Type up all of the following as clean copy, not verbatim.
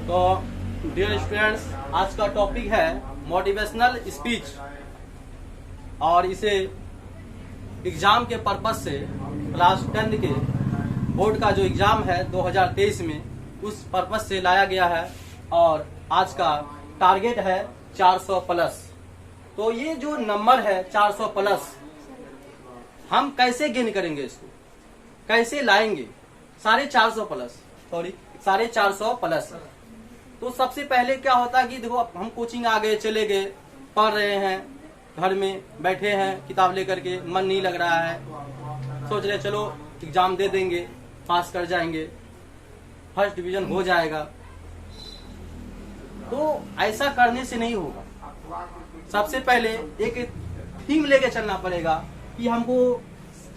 तो dear students, आज का टॉपिक है मोटिवेशनल स्पीच और इसे एग्जाम के पर्पज से क्लास 10 के बोर्ड का जो एग्जाम है 2023 में उस पर्पज से लाया गया है और आज का टारगेट है 400 प्लस। तो ये जो नंबर है 400 प्लस हम कैसे गेन करेंगे, इसको कैसे लाएंगे 450 प्लस। तो सबसे पहले क्या होता है कि देखो हम कोचिंग आ गए, चले गए, पढ़ रहे हैं, घर में बैठे हैं किताब लेकर के, मन नहीं लग रहा है, सोच रहे चलो एग्जाम दे देंगे, पास कर जाएंगे, फर्स्ट डिवीजन हो जाएगा। तो ऐसा करने से नहीं होगा। सबसे पहले एक थीम लेके चलना पड़ेगा कि हमको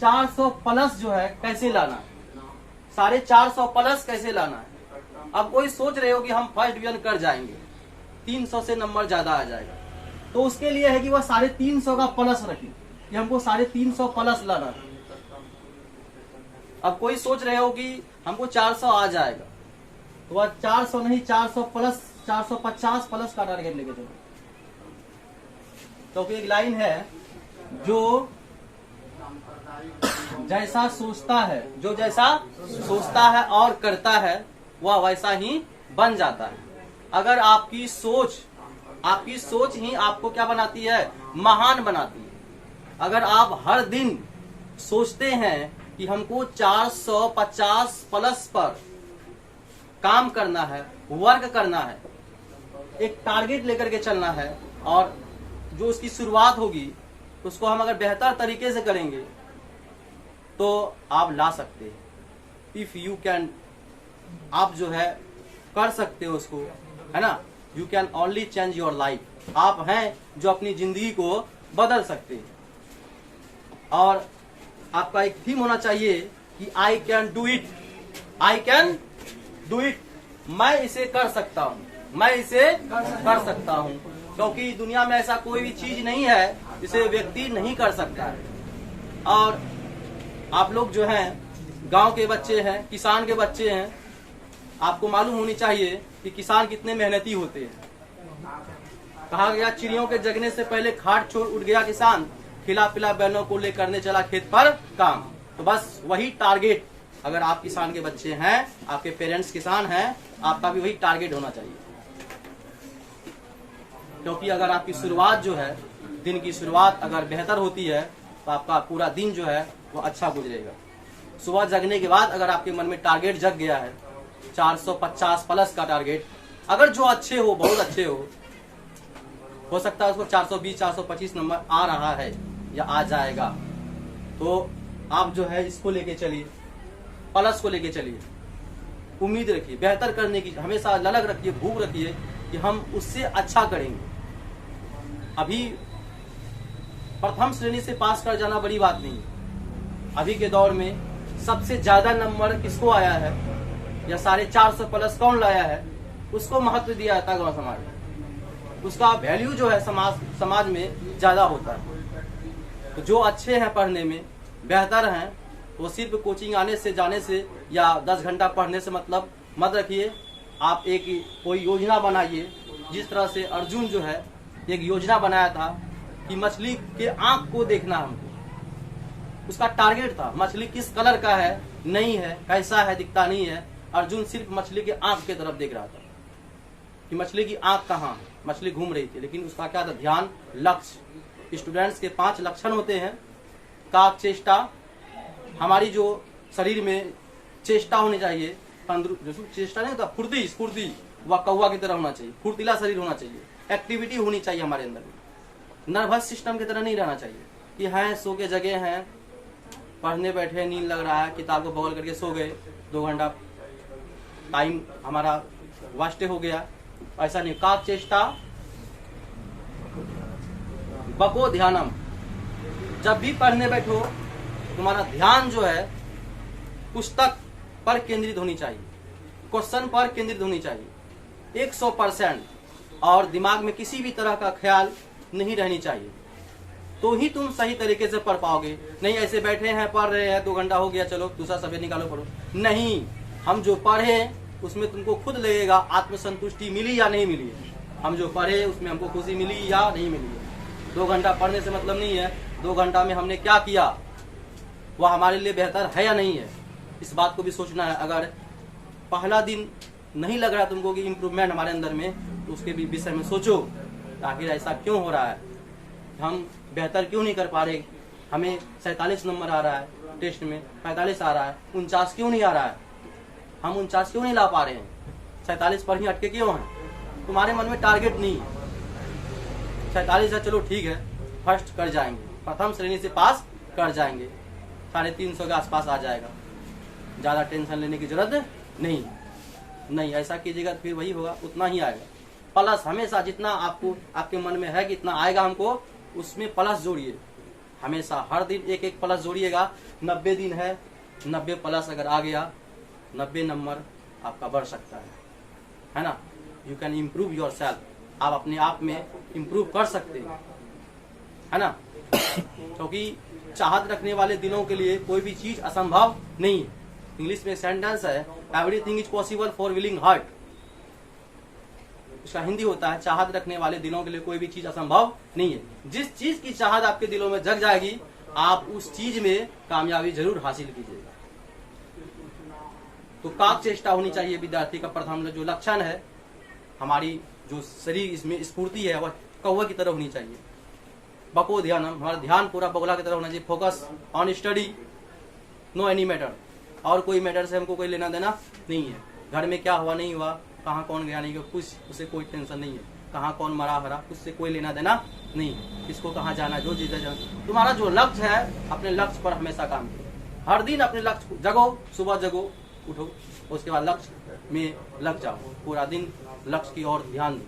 400 प्लस जो है कैसे लाना, 450 प्लस कैसे लाना है। अब कोई सोच रहे हो कि हम फर्स्ट डिवीजन कर जाएंगे, 300 से नंबर ज्यादा आ जाएगा, तो उसके लिए है कि वह 350 का प्लस रखें कि हमको 350 प्लस लाना है। अब कोई सोच रहे हो कि हमको 400 आ जाएगा, तो वह 400 नहीं 400 प्लस 450 प्लस का टारगेट लेके चलो। तो एक लाइन है, जो जैसा सोचता है, जो जैसा सोचता है और करता है वह वैसा ही बन जाता है। अगर आपकी सोच ही आपको क्या बनाती है, महान बनाती है। अगर आप हर दिन सोचते हैं कि हमको 450 प्लस पर काम करना है, वर्क करना है, एक टारगेट लेकर के चलना है और जो उसकी शुरुआत होगी उसको हम अगर बेहतर तरीके से करेंगे तो आप ला सकते हैं। इफ यू कैन, आप जो है कर सकते हो उसको, है ना। You can only change your life. आप हैं जो अपनी जिंदगी को बदल सकते हैं। और आपका एक थीम होना चाहिए कि I can do it, I can do it. मैं इसे कर सकता हूँ, मैं इसे कर सकता हूँ, क्योंकि दुनिया में ऐसा कोई भी चीज नहीं है जिसे व्यक्ति नहीं कर सकता है। और आप लोग जो हैं गांव के बच्चे हैं, किसान के बच्चे हैं, आपको मालूम होनी चाहिए कि किसान कितने मेहनती होते हैं। कहा गया चिड़ियों के जगने से पहले खाट छोड़ उठ गया किसान, खिला पिला बैलों को ले करने चला खेत पर काम। तो बस वही टारगेट, अगर आप किसान के बच्चे हैं, आपके पेरेंट्स किसान हैं, आपका भी वही टारगेट होना चाहिए। क्योंकि अगर आपकी शुरुआत जो है, दिन की शुरुआत अगर बेहतर होती है तो आपका पूरा दिन जो है वो अच्छा गुजरेगा। सुबह जगने के बाद अगर आपके मन में टारगेट जग गया है 450 प्लस का टारगेट, अगर जो अच्छे हो, बहुत अच्छे हो सकता है उसको 420 425 नंबर आ रहा है या आ जाएगा, तो आप जो है इसको लेके चलिए, प्लस को लेके चलिए, उम्मीद रखिए, बेहतर करने की हमेशा ललक रखिए, भूख रखिए कि हम उससे अच्छा करेंगे। अभी प्रथम श्रेणी से पास कर जाना बड़ी बात नहीं है। अभी के दौर में सबसे ज्यादा नंबर किसको आया है या 450 प्लस कौन लाया है, उसको महत्व दिया जाता है गाँव समाज में। उसका वैल्यू जो है समाज में ज्यादा होता है। तो जो अच्छे हैं, पढ़ने में बेहतर हैं, वो सिर्फ कोचिंग आने से, जाने से या 10 घंटा पढ़ने से मतलब मत रखिए। आप एक कोई योजना बनाइए, जिस तरह से अर्जुन जो है एक योजना बनाया था कि मछली के आंख को देखना हमको, उसका टारगेट था मछली किस कलर का है, नहीं है, कैसा है, दिखता नहीं है। अर्जुन सिर्फ मछली के आंख की तरफ देख रहा था कि मछली की आंख कहाँ है, मछली घूम रही थी, लेकिन उसका क्या था, ध्यान, लक्ष्य। स्टूडेंट्स के 5 लक्षण होते हैं। काक चेष्टा, हमारी जो शरीर में चेष्टा होनी चाहिए, जो चेष्टा नहीं होता, फुर्ती, वह कौवा की तरह होना चाहिए, फुर्तीला शरीर होना चाहिए, एक्टिविटी होनी चाहिए हमारे अंदर में। नर्वस सिस्टम की तरह नहीं रहना चाहिए कि हैं सो के जगह हैं, पढ़ने बैठे, नींद लग रहा है, किताब को बगल करके सो गए, 2 घंटा टाइम हमारा वेस्ट हो गया। ऐसा नहीं। काक चेष्टा बको ध्यानम। जब भी पढ़ने बैठो तुम्हारा ध्यान जो है पुस्तक पर केंद्रित होनी चाहिए, क्वेश्चन पर केंद्रित होनी चाहिए 100%, और दिमाग में किसी भी तरह का ख्याल नहीं रहनी चाहिए, तो ही तुम सही तरीके से पढ़ पाओगे। नहीं ऐसे बैठे हैं, पढ़ रहे हैं, 2 घंटा हो गया, चलो दूसरा सब्जेक्ट निकालो, पढ़ो। नहीं, हम जो पढ़े उसमें तुमको खुद लगेगा आत्मसंतुष्टि मिली या नहीं मिली। हम जो पढ़े उसमें हमको खुशी मिली या नहीं मिली। 2 घंटा पढ़ने से मतलब नहीं है 2 घंटा में हमने क्या किया वह हमारे लिए बेहतर है या नहीं है, इस बात को भी सोचना है। अगर पहला दिन नहीं लग रहा तुमको कि इम्प्रूवमेंट हमारे अंदर में, तो उसके भी विषय में सोचो आखिर ऐसा क्यों हो रहा है, हम बेहतर क्यों नहीं कर पा रहे। हमें 47 नंबर आ रहा है टेस्ट में, 45 आ रहा है, 49 क्यों नहीं आ रहा है, हम 49 क्यों नहीं ला पा रहे हैं, 47 पर ही अटके क्यों हैं। तुम्हारे मन में टारगेट नहीं है। 47 है चलो ठीक है, फर्स्ट कर जाएंगे, प्रथम श्रेणी से पास कर जाएंगे, 350 के आसपास आ जाएगा, ज्यादा टेंशन लेने की जरूरत नहीं। ऐसा कीजिएगा तो फिर वही होगा, उतना ही आएगा। प्लस हमेशा जितना आपको आपके मन में है कि इतना आएगा हमको, उसमें प्लस जोड़िए। हमेशा हर दिन एक एक प्लस जोड़िएगा। 90 दिन है, 90 प्लस अगर आ गया, 90 नंबर आपका बढ़ सकता है ना। You can improve your self, आप अपने आप में इम्प्रूव कर सकते हैं, है ना। क्योंकि चाहत रखने वाले दिलों के लिए कोई भी चीज असंभव नहीं है। इंग्लिश में सेंटेंस है, everything is possible for willing heart. इसका हिंदी होता है, चाहत रखने वाले दिलों के लिए कोई भी चीज असंभव नहीं है। जिस चीज की चाहत आपके दिलों में जग जाएगी, आप उस चीज में कामयाबी जरूर हासिल कीजिएगा। तो काक चेष्टा होनी चाहिए विद्यार्थी का। प्रथम जो लक्षण है, हमारी जो शरीर इसमें स्फूर्ति है वह कौवा की तरह होनी चाहिए। बको ध्यान, हमारा ध्यान पूरा बगुला की तरह होना चाहिए। Focus on study, no any matter. और कोई मैटर से हमको कोई लेना देना नहीं है। घर में क्या हुआ नहीं हुआ, कहाँ कौन गया नहीं गया, कुछ उसे कोई टेंशन नहीं है। कहाँ कौन मरा हरा, उससे कोई लेना देना नहीं है। किसको कहाँ जाना, जो चीजें जाना, तुम्हारा जो लक्ष्य है अपने लक्ष्य पर हमेशा काम करो। हर दिन अपने लक्ष्य जगो, सुबह जगो, उठो, उसके बाद लक्ष्य में लग जाओ, पूरा दिन लक्ष्य की ओर ध्यान दो।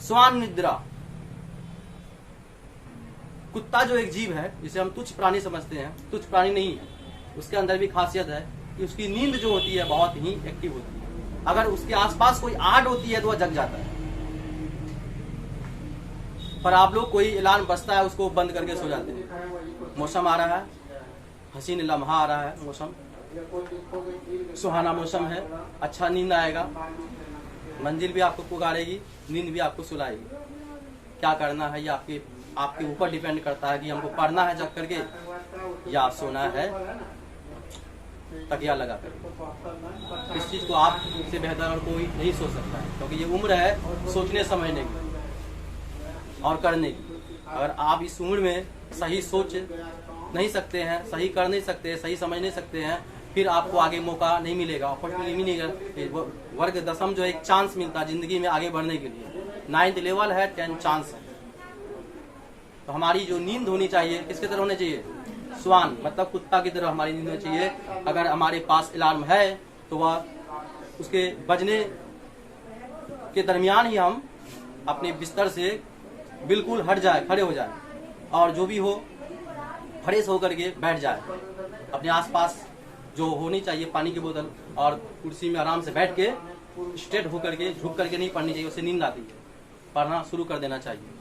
स्वान निद्रा, कुत्ता जो एक जीव है जिसे हम तुच्छ प्राणी समझते हैं, तुच्छ प्राणी नहीं है। उसके अंदर भी खासियत है कि उसकी नींद जो होती है बहुत ही एक्टिव होती है। अगर उसके आसपास कोई आहट होती है तो वह जग जाता है। पर आप लोग कोई अलार्म बजता है उसको बंद करके सो जाते हैं। मौसम आ रहा है, हसीन लम्हा आ रहा है, मौसम सुहाना मौसम है, अच्छा नींद आएगा, मंजिल भी आपको पुकारेगी, नींद भी आपको सुलाएगी। क्या करना है ये आपके ऊपर डिपेंड करता है कि हमको पढ़ना है जग करके या सोना है तकिया लगा कर। इस चीज को आप से बेहतर और कोई नहीं सोच सकता है, क्योंकि ये उम्र है सोचने समझने की और करने की। अगर आप इस उम्र में सही सोच नहीं सकते हैं, सही कर नहीं सकते, सही समझ नहीं सकते हैं, फिर आपको आगे मौका नहीं मिलेगा, अपॉर्चुनिटी मिलेगा। वर्ग 10 जो एक चांस मिलता है जिंदगी में आगे बढ़ने के लिए, 9th लेवल है, 10 चांस है। तो हमारी जो नींद होनी चाहिए किसकी तरह होनी चाहिए, स्वान मतलब कुत्ता की तरह हमारी नींद होनी चाहिए। अगर हमारे पास अलार्म है तो वह उसके बजने के दरमियान ही हम अपने बिस्तर से बिल्कुल हट जाए, खड़े हो जाए, और जो भी हो फ्रेश होकर के बैठ जाए। अपने आसपास जो होनी चाहिए पानी की बोतल और कुर्सी में आराम से बैठ के स्ट्रेट होकर के, झुक करके नहीं पढ़नी चाहिए, उससे नींद आती है। पढ़ना शुरू कर देना चाहिए।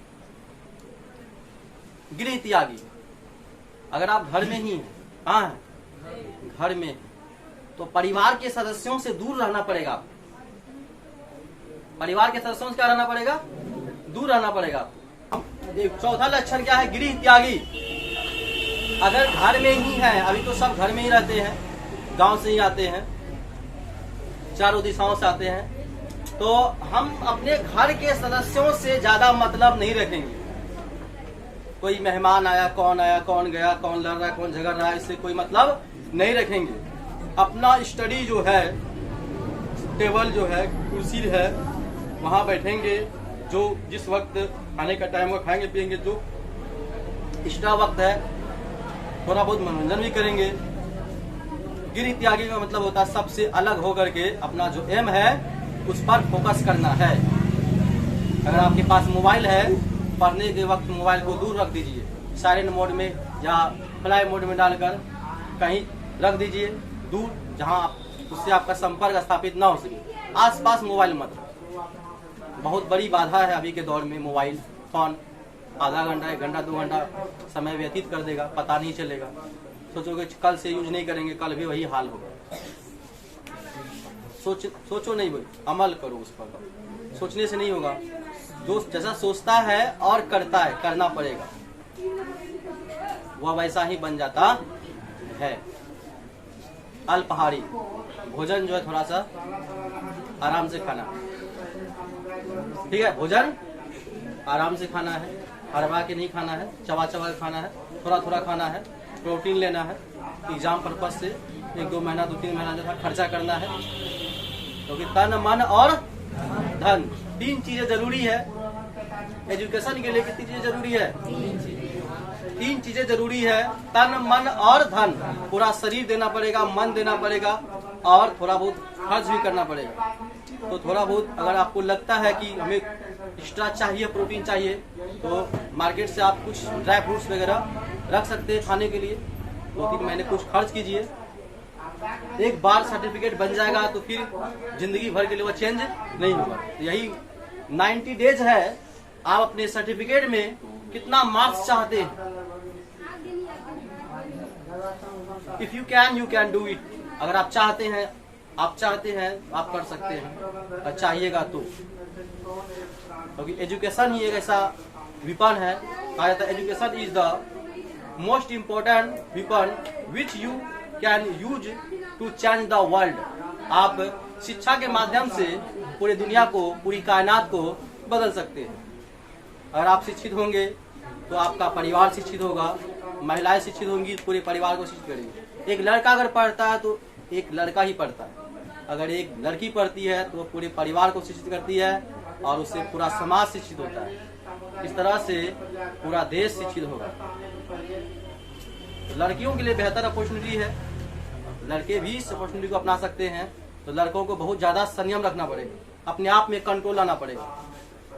गृह त्यागी, अगर आप घर में ही हैं, कहाँ हैं, घर में, तो परिवार के सदस्यों से दूर रहना पड़ेगा। परिवार के सदस्यों से क्या रहना पड़ेगा, दूर रहना पड़ेगा। चौथा लक्षण क्या है, गृह त्यागी। अगर घर में ही है, अभी तो सब घर में ही रहते हैं, गांव से ही आते हैं, चारों दिशाओं से आते हैं, तो हम अपने घर के सदस्यों से ज्यादा मतलब नहीं रखेंगे। कोई मेहमान आया, कौन गया, कौन लड़ रहा है, कौन झगड़ रहा है, इससे कोई मतलब नहीं रखेंगे। अपना स्टडी जो है, टेबल जो है, कुर्सी है, वहां बैठेंगे, जो जिस वक्त खाने का टाइम हो खाएंगे पिएंगे, जो एक्स्ट्रा वक्त है थोड़ा बहुत मनोरंजन भी करेंगे। गृह त्यागी का मतलब होता है सबसे अलग होकर के अपना जो एम है उस पर फोकस करना है। अगर आपके पास मोबाइल है, पढ़ने के वक्त मोबाइल को दूर रख दीजिए, साइलेंट मोड में या फ्लाई मोड में डालकर कहीं रख दीजिए दूर, जहां उससे आपका संपर्क स्थापित ना हो सके। आसपास मोबाइल मत रखो। बहुत बड़ी बाधा है अभी के दौर में मोबाइल फोन। आधा घंटा, 1 घंटा, 2 घंटा समय व्यतीत कर देगा, पता नहीं चलेगा। सोचोगे कल से यूज नहीं करेंगे, कल भी वही हाल होगा। सोचो नहीं भाई, अमल करो उस पर। सोचने से नहीं होगा, जो जैसा सोचता है और करता है, करना पड़ेगा, वह वैसा ही बन जाता है। अल्पाहारी भोजन जो है थोड़ा सा आराम से खाना, ठीक है, भोजन आराम से खाना है, हड़बड़ा के नहीं खाना है, चबा चबा के खाना है, थोड़ा थोड़ा खाना है, प्रोटीन लेना है। एग्जाम पर्पज से 1-2 महीना 2-3 महीना जो खर्चा करना है, क्योंकि तन मन और धन 3 चीजें जरूरी है। एजुकेशन के लिए कितनी चीजें जरूरी है? 3 चीजें जरूरी है, तन मन और धन। पूरा शरीर देना पड़ेगा, मन देना पड़ेगा और थोड़ा बहुत खर्च भी करना पड़ेगा। तो थोड़ा बहुत अगर आपको लगता है कि हमें एक्स्ट्रा चाहिए, प्रोटीन चाहिए, तो मार्केट से आप कुछ ड्राई फ्रूट्स वगैरह रख सकते हैं खाने के लिए। 2-3 महीने कुछ खर्च कीजिए, एक बार सर्टिफिकेट बन जाएगा तो फिर जिंदगी भर के लिए वो चेंज नहीं होगा। तो यही 90 डेज है। आप अपने सर्टिफिकेट में कितना मार्क्स चाहते हैं? If you can do it. अगर आप चाहते हैं, आप कर सकते हैं, और चाहिएगा तो। क्योंकि एजुकेशन ही एक ऐसा विपन है, कहा जाता है education is the most important weapon which you can use to change the world. आप शिक्षा के माध्यम से पूरी दुनिया को, पूरी कायनात को बदल सकते हैं। अगर आप शिक्षित होंगे तो आपका परिवार शिक्षित होगा, महिलाएं शिक्षित होंगी, पूरे परिवार को शिक्षित करेंगे। एक लड़का अगर पढ़ता है तो एक लड़का ही पढ़ता है, अगर एक लड़की पढ़ती है तो वो पूरे परिवार को शिक्षित करती है और उससे पूरा समाज शिक्षित होता है। इस तरह से पूरा देश शिक्षित होगा। लड़कियों के लिए बेहतर अपॉर्चुनिटी है, लड़के भी इस अपॉर्चुनिटी को अपना सकते हैं। तो लड़कों को बहुत ज्यादा संयम रखना पड़ेगा, अपने आप में कंट्रोल लाना पड़ेगा।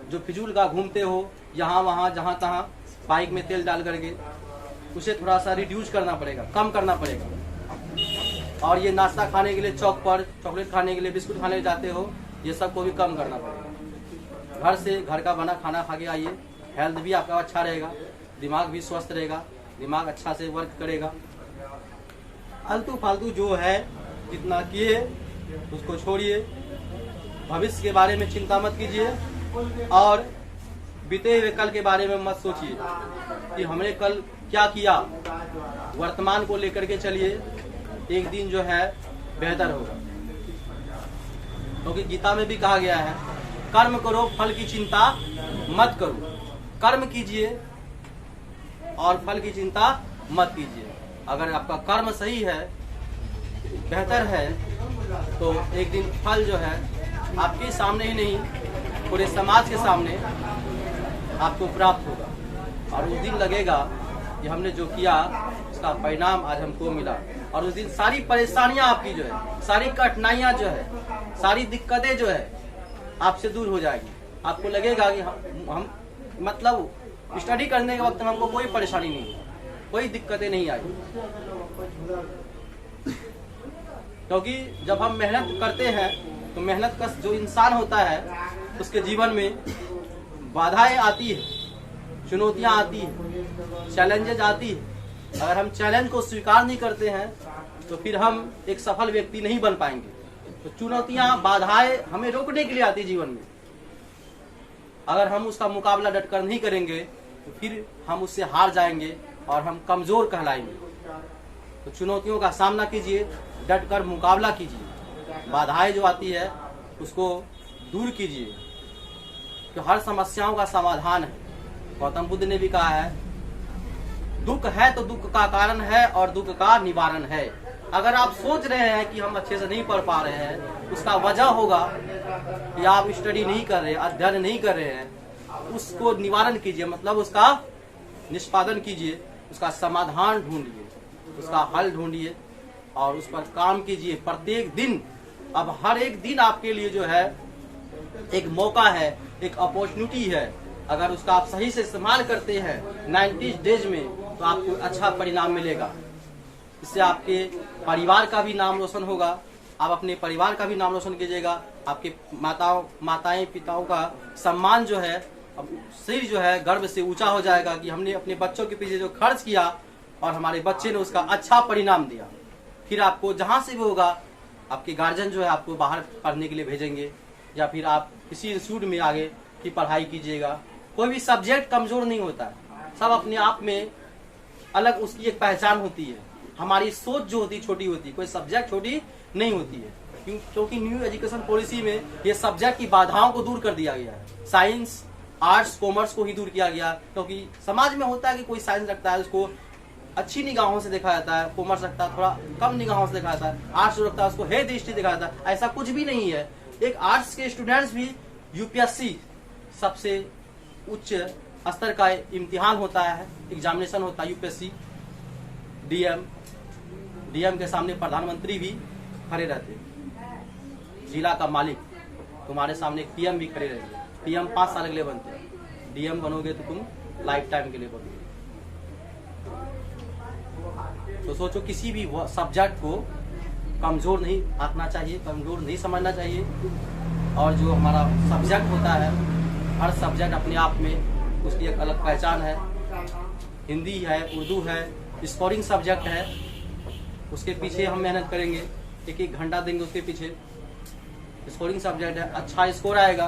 जो फिजूल का घूमते हो यहाँ वहाँ जहाँ तहाँ बाइक में तेल डाल करके, उसे थोड़ा सा रिड्यूस करना पड़ेगा, कम करना पड़ेगा। और ये नाश्ता खाने के लिए चौक पर चॉकलेट खाने के लिए बिस्कुट खाने जाते हो, ये सब को भी कम करना पड़ेगा। घर से घर का बना खाना खा के आइए, हेल्थ भी आपका अच्छा रहेगा, दिमाग भी स्वस्थ रहेगा, दिमाग अच्छा से वर्क करेगा। आलतू फालतू जो है जितना किए उसको छोड़िए, भविष्य के बारे में चिंता मत कीजिए और बीते हुए कल के बारे में मत सोचिए कि हमने कल क्या किया। वर्तमान को लेकर के चलिए, एक दिन जो है बेहतर होगा। क्योंकि गीता में भी कहा गया है, कर्म करो फल की चिंता मत करो। कर्म कीजिए और फल की चिंता मत कीजिए। अगर आपका कर्म सही है, बेहतर है, तो एक दिन फल जो है आपके सामने ही नहीं, पूरे समाज के सामने आपको प्राप्त होगा। और उस दिन लगेगा कि हमने जो किया उसका परिणाम आज हमको मिला। और उस दिन सारी परेशानियां आपकी जो है, सारी कठिनाइयां जो है, सारी दिक्कतें जो है आपसे दूर हो जाएगी। आपको लगेगा कि हम मतलब स्टडी करने के वक्त हमको कोई परेशानी नहीं, कोई दिक्कतें नहीं आई। क्योंकि जब हम मेहनत करते हैं तो मेहनत का जो इंसान होता है उसके जीवन में बाधाएं आती है, चुनौतियां आती है, चैलेंजेस आती है। अगर हम चैलेंज को स्वीकार नहीं करते हैं तो फिर हम एक सफल व्यक्ति नहीं बन पाएंगे। तो चुनौतियां, बाधाएं हमें रोकने के लिए आती है जीवन में। अगर हम उसका मुकाबला डटकर नहीं करेंगे तो फिर हम उससे हार जाएंगे और हम कमजोर कहलाएंगे। तो चुनौतियों का सामना कीजिए, डटकर मुकाबला कीजिए, बाधाएं जो आती है उसको दूर कीजिए। तो हर समस्याओं का समाधान है। गौतम बुद्ध ने भी कहा है, दुख है तो दुख का कारण है और दुख का निवारण है। अगर आप सोच रहे हैं कि हम अच्छे से नहीं पढ़ पा रहे हैं, उसका वजह होगा कि आप स्टडी नहीं कर रहे, अध्ययन नहीं कर रहे हैं। उसको निवारण कीजिए, मतलब उसका निष्पादन कीजिए, उसका समाधान ढूंढिए, उसका हल ढूंढिए और उस पर काम कीजिए प्रत्येक दिन। अब हर एक दिन आपके लिए जो है एक मौका है, एक अपॉर्चुनिटी है। अगर उसका आप सही से इस्तेमाल करते हैं 90 डेज में, तो आपको अच्छा परिणाम मिलेगा। इससे आपके परिवार का भी नाम रोशन होगा, आप अपने परिवार का भी नाम रोशन कीजिएगा। आपके माताएं पिताओं का सम्मान जो है, सिर जो है गर्व से ऊंचा हो जाएगा कि हमने अपने बच्चों के पीछे जो खर्च किया और हमारे बच्चे ने उसका अच्छा परिणाम दिया। फिर आपको जहां से भी होगा आपके गार्जियन जो है आपको बाहर पढ़ने के लिए भेजेंगे, या फिर आप किसी इंस्टीट्यूट में आगे की पढ़ाई कीजिएगा। कोई भी सब्जेक्ट कमजोर नहीं होता है, सब अपने आप में अलग उसकी एक पहचान होती है। हमारी सोच जो होती है छोटी होती है, कोई सब्जेक्ट छोटी नहीं होती है, क्योंकि न्यू एजुकेशन पॉलिसी में ये सब्जेक्ट की बाधाओं को दूर कर दिया गया है। साइंस, आर्ट्स, कॉमर्स को ही दूर किया गया, क्योंकि समाज में होता है कि कोई साइंस रखता है उसको अच्छी निगाहों से देखा जाता है, कॉमर्स रखता है थोड़ा कम निगाहों से देखा जाता है, आर्ट्स रखता है उसको हे दृष्टि देखा जाता है। ऐसा कुछ भी नहीं है। एक आर्ट्स के स्टूडेंट्स भी यूपीएससी सबसे उच्च स्तर का इम्तिहान होता है, एग्जामिनेशन होता है यूपीएससी, डीएम के सामने प्रधानमंत्री भी खड़े रहते हैं, जिला का मालिक तुम्हारे सामने पीएम भी खड़े रहेंगे। पीएम 5 साल के लिए बनते हैं, डीएम बनोगे तो तुम लाइफ टाइम के लिए बनोगे। तो सोचो किसी भी सब्जेक्ट को कमजोर नहीं आंकना चाहिए, कमजोर नहीं समझना चाहिए। और जो हमारा सब्जेक्ट होता है, हर सब्जेक्ट अपने आप में उसकी एक अलग पहचान है। हिंदी है, उर्दू है, स्कोरिंग सब्जेक्ट है, उसके पीछे हम मेहनत करेंगे, एक घंटा देंगे उसके पीछे। स्कोरिंग सब्जेक्ट है, अच्छा स्कोर आएगा,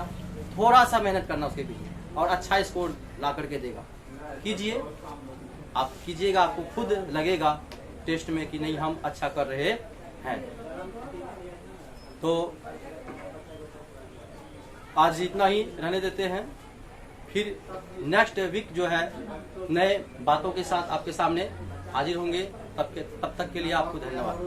थोड़ा सा मेहनत करना उसके पीछे और अच्छा स्कोर ला करके देगा। कीजिए, आप कीजिएगा, आपको खुद लगेगा टेस्ट में कि नहीं हम अच्छा कर रहे हैं। तो आज इतना ही रहने देते हैं, फिर नेक्स्ट वीक जो है नए बातों के साथ आपके सामने हाजिर होंगे। तब तक के लिए आपको धन्यवाद।